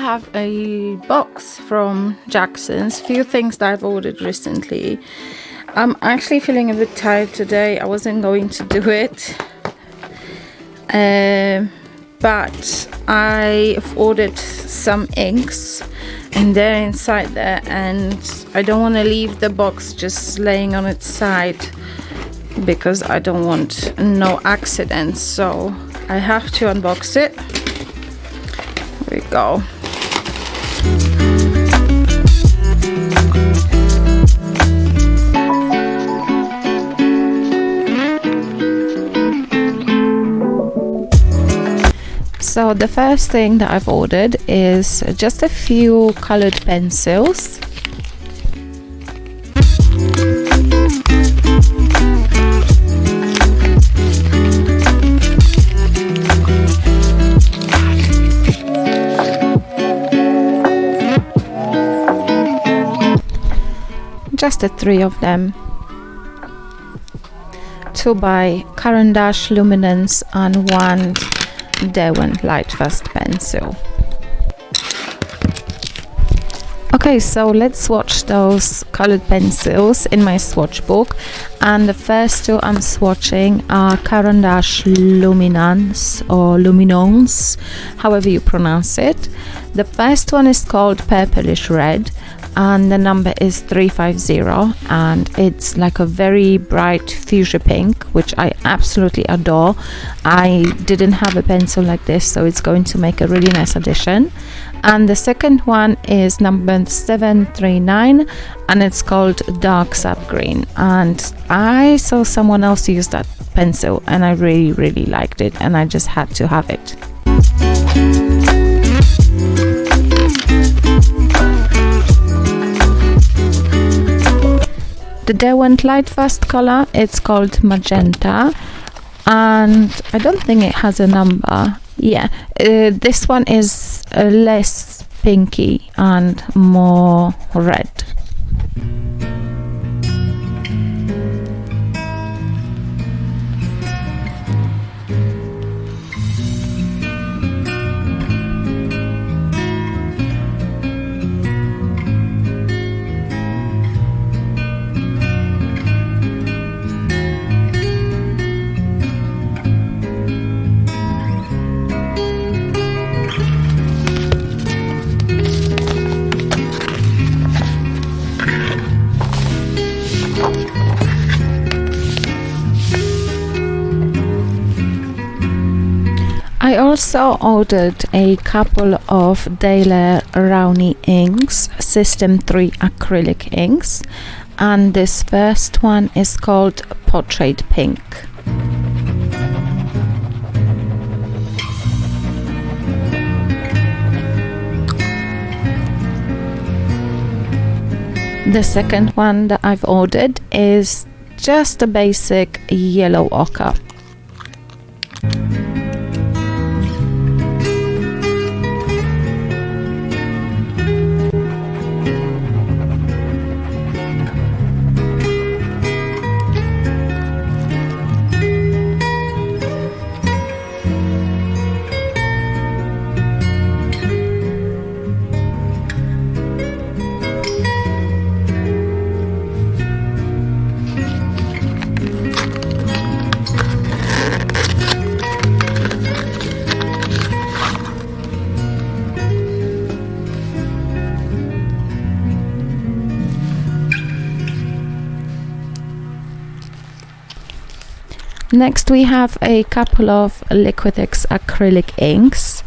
have a box from Jackson's, few things that I've ordered recently. I'm actually feeling a bit tired today. I wasn't going to do it, but I've ordered some inks and they're inside there, and I don't want to leave the box just laying on its side because I don't want no accidents, so I have to unbox it. Here we go. So the first thing that I've ordered is just a few colored pencils. Just the 3 of them. 2 by Caran d'Ache Luminance and 1 Derwent Lightfast pencil. Okay, so let's swatch those colored pencils in my swatch book, and the first 2 I'm swatching are Caran d'Ache Luminance or Luminance, however you pronounce it. The first one is called Purplish Red, and the number is 350, and it's like a very bright fuchsia pink, which I absolutely adore. I didn't have a pencil like this, so it's going to make a really nice addition. And the second one is number 739, and it's called Dark Sap Green, and I saw someone else use that pencil and I really liked it, and I just had to have it. The Derwent Lightfast color, it's called Magenta, and I don't think it has a number. Yeah, this one is less pinky and more red. I also ordered a couple of Daler Rowney inks, System 3 acrylic inks, and this first one is called Portrait Pink. The second one that I've ordered is just a basic yellow ochre. Next we have a couple of Liquitex acrylic inks.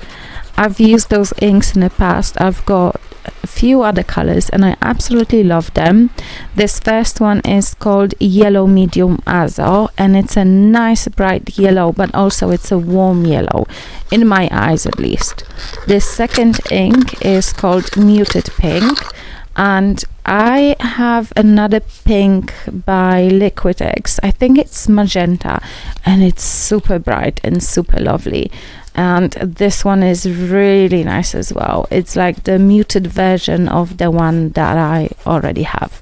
I've used those inks in the past. I've got a few other colors and I absolutely love them. This first one is called Yellow Medium Azo, and it's a nice bright yellow, but also it's a warm yellow, in my eyes at least. This second ink is called Muted Pink, and I have another pink by Liquitex. I think it's magenta, and it's super bright and super lovely. And this one is really nice as well. It's like the muted version of the one that I already have.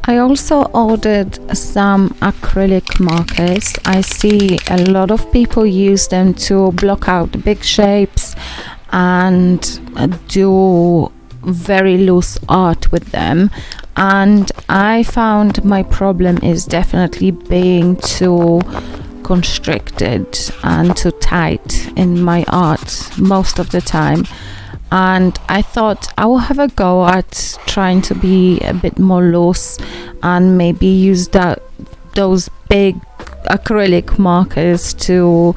I also ordered some acrylic markers. I see a lot of people use them to block out big shapes and do very loose art with them, and I found my problem is definitely being too constricted and too tight in my art most of the time, and I thought I will have a go at trying to be a bit more loose and maybe use those big acrylic markers to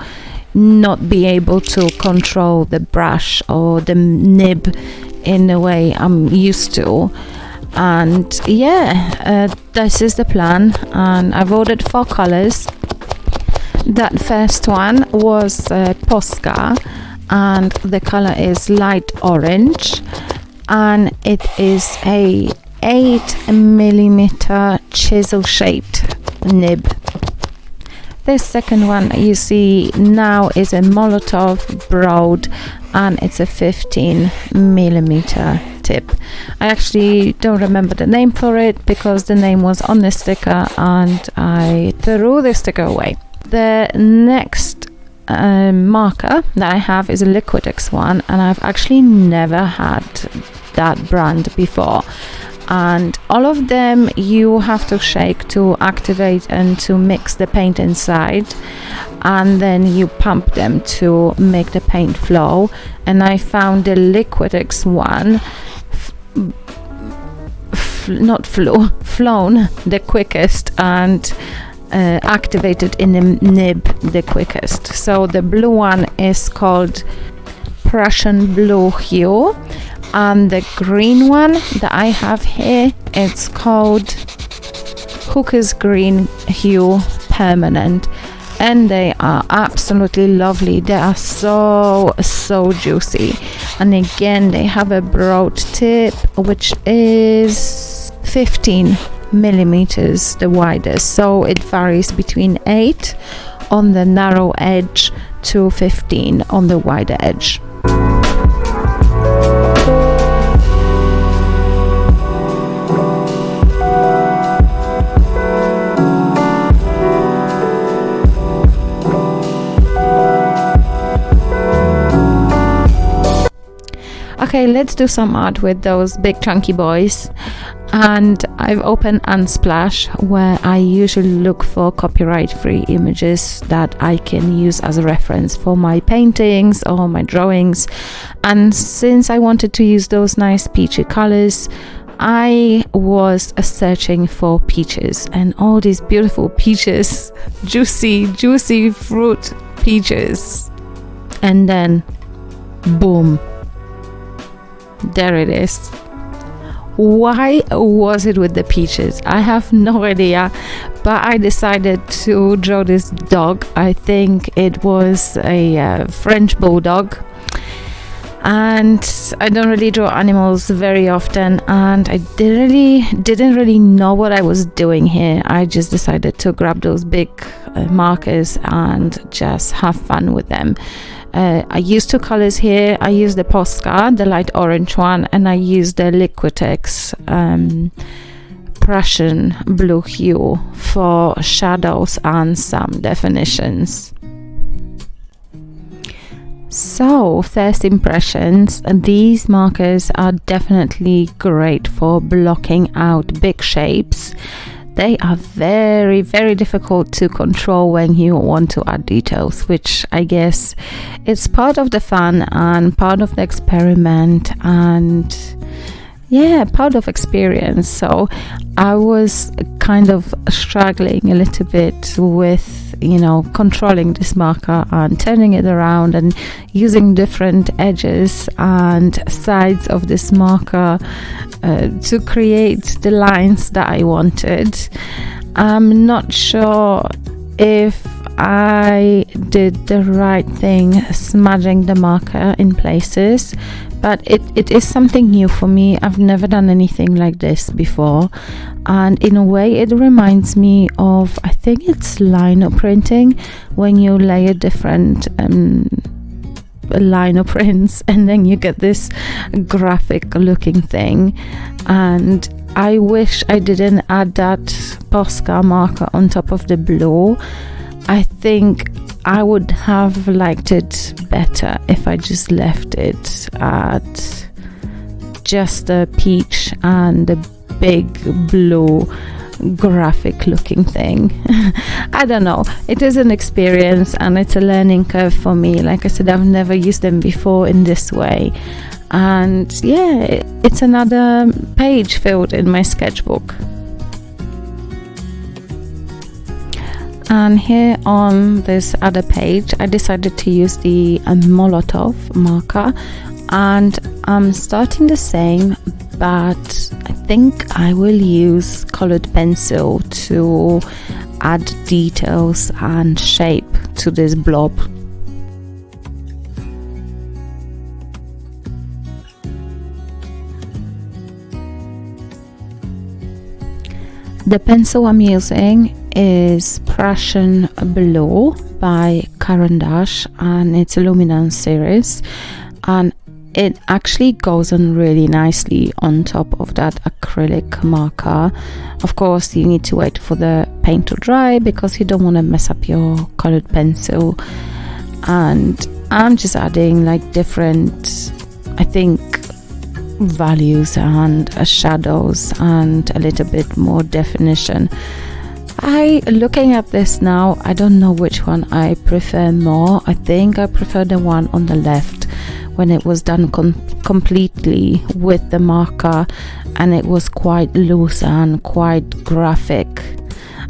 not be able to control the brush or the nib in the way I'm used to. And yeah, this is the plan, and I've ordered 4 colors. That first one was Posca, and the color is light orange, and it is a 8mm chisel shaped nib. The second one you see now is a Molotov broad, and it's a 15mm tip. I actually don't remember the name for it because the name was on the sticker and I threw the sticker away. The next marker that I have is a Liquitex one, and I've actually never had that brand before. And all of them you have to shake to activate and to mix the paint inside, and then you pump them to make the paint flow. And I found the Liquitex one flown the quickest and activated in the nib the quickest. So the blue one is called Prussian Blue Hue, and the green one that I have here, it's called Hooker's Green Hue Permanent, and they are absolutely lovely. They are so juicy, and again they have a broad tip which is 15mm the widest, so it varies between 8 on the narrow edge to 15 on the wider edge. Okay, let's do some art with those big chunky boys. And I've opened Unsplash, where I usually look for copyright-free images that I can use as a reference for my paintings or my drawings. And since I wanted to use those nice peachy colors, I was searching for peaches, and all these beautiful peaches, juicy fruit peaches. And then boom, there it is. Why was it with the peaches? I have no idea, but I decided to draw this dog. I think it was a French bulldog, and I don't really draw animals very often, and I didn't really know what I was doing here. I just decided to grab those big markers and just have fun with them. I used 2 colors here. I used the Posca, the light orange one, and I used the Liquitex Prussian Blue Hue for shadows and some definitions. So, first impressions, these markers are definitely great for blocking out big shapes. They are very difficult to control when you want to add details, which I guess it's part of the fun and part of the experiment, and yeah, part of experience. So I was kind of struggling a little bit with, controlling this marker and turning it around and using different edges and sides of this marker to create the lines that I wanted. I'm not sure if I did the right thing smudging the marker in places, but it is something new for me. I've never done anything like this before, and in a way it reminds me of, I think it's lino printing, when you layer different lino prints and then you get this graphic looking thing. And I wish I didn't add that Posca marker on top of the blue. I think I would have liked it better if I just left it at just the peach and the big blue graphic looking thing. I don't know, it is an experience and it's a learning curve for me. Like I said, I've never used them before in this way, and yeah, it's another page filled in my sketchbook. And here on this other page I decided to use the Molotov marker, and I'm starting the same, but I think I will use colored pencil to add details and shape to this blob. The pencil I'm using is Prussian Blue by Caran d'Ache, and it's a Luminance series, and it actually goes on really nicely on top of that acrylic marker. Of course, you need to wait for the paint to dry because you don't want to mess up your colored pencil. And I'm just adding like different, I think, values and shadows and a little bit more definition. Looking at this now, I don't know which one I prefer more. I think I prefer the one on the left, when it was done completely with the marker and it was quite loose and quite graphic.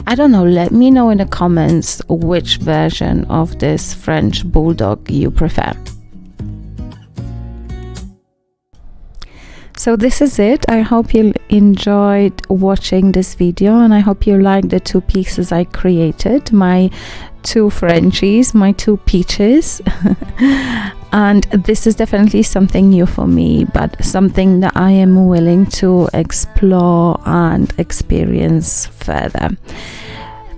I don't know, let me know in the comments which version of this French Bulldog you prefer. So this is it. I hope you enjoyed watching this video, and I hope you liked the two pieces I created, my two Frenchies, my two peaches. And this is definitely something new for me, but something that I am willing to explore and experience further.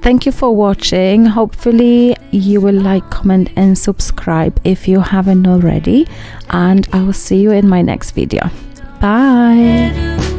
Thank you for watching. Hopefully you will like, comment and subscribe if you haven't already, and I will see you in my next video. Bye.